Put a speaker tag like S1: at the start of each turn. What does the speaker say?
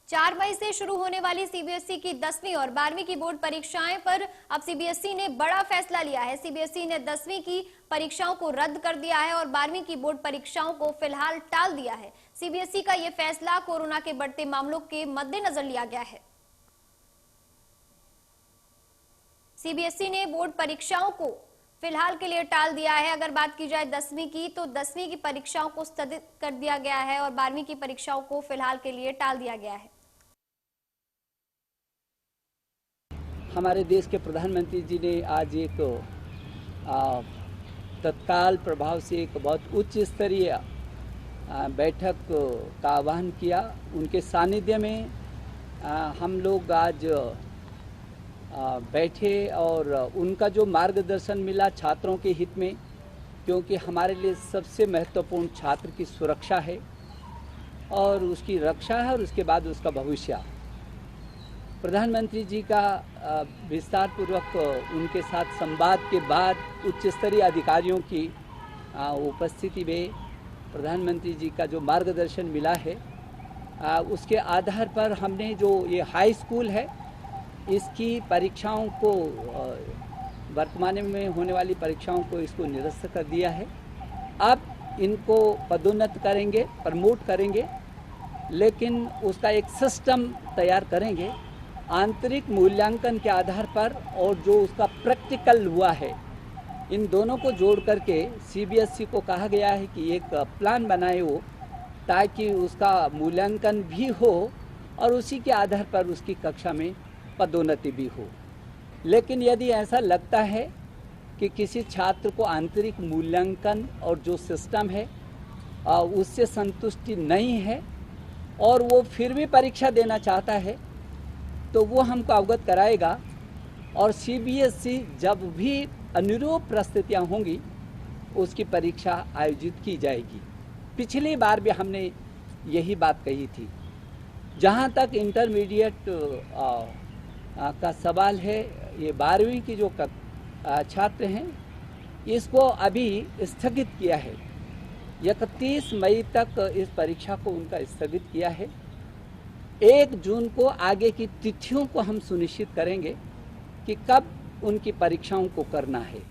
S1: 4 मई से शुरू होने वाली सीबीएसई की 10वीं और 12वीं की बोर्ड परीक्षाएं पर अब सीबीएसई ने बड़ा फैसला लिया है। सीबीएसई ने 10वीं की परीक्षाओं को रद्द कर दिया है और 12वीं की बोर्ड परीक्षाओं को फिलहाल टाल दिया है। सीबीएसई का यह फैसला कोरोना के बढ़ते मामलों के मद्देनजर लिया गया है। सीबीएसई ने बोर्ड परीक्षाओं को फिलहाल के लिए टाल दिया है। अगर बात की जाए 10वीं की, तो 10वीं की परीक्षाओं को स्थगित कर दिया गया है और 12वीं की परीक्षाओं को फिलहाल के लिए टाल दिया गया है।
S2: हमारे देश के प्रधानमंत्री जी ने आज एक तत्काल प्रभाव से एक बहुत उच्च स्तरीय बैठक का आह्वान किया। उनके सानिध्य में हम लोग आज बैठे और उनका जो मार्गदर्शन मिला छात्रों के हित में, क्योंकि हमारे लिए सबसे महत्वपूर्ण छात्र की सुरक्षा है और उसकी रक्षा है और उसके बाद उसका भविष्य। प्रधानमंत्री जी का विस्तार पूर्वक उनके साथ संवाद के बाद उच्च स्तरीय अधिकारियों की उपस्थिति में प्रधानमंत्री जी का जो मार्गदर्शन मिला है, उसके आधार पर हमने जो ये हाई स्कूल है इसकी परीक्षाओं को, वर्तमान में होने वाली परीक्षाओं को इसको निरस्त कर दिया है। अब इनको पदोन्नत करेंगे, प्रमोट करेंगे, लेकिन उसका एक सिस्टम तैयार करेंगे आंतरिक मूल्यांकन के आधार पर और जो उसका प्रैक्टिकल हुआ है, इन दोनों को जोड़ करके सीबीएसई को कहा गया है कि एक प्लान बनाए वो, ताकि उसका मूल्यांकन भी हो और उसी के आधार पर उसकी कक्षा में पदोन्नति भी हो। लेकिन यदि ऐसा लगता है कि किसी छात्र को आंतरिक मूल्यांकन और जो सिस्टम है उससे संतुष्टि नहीं है और वो फिर भी परीक्षा देना चाहता है, तो वो हमको अवगत कराएगा और सीबीएसई जब भी अनुरूप परिस्थितियाँ होंगी उसकी परीक्षा आयोजित की जाएगी। पिछली बार भी हमने यही बात कही थी। जहाँ तक इंटरमीडिएट का सवाल है, ये 12वीं की जो छात्र हैं इसको अभी स्थगित किया है। 31 मई तक इस परीक्षा को उनका स्थगित किया है। 1 जून को आगे की तिथियों को हम सुनिश्चित करेंगे कि कब उनकी परीक्षाओं को करना है।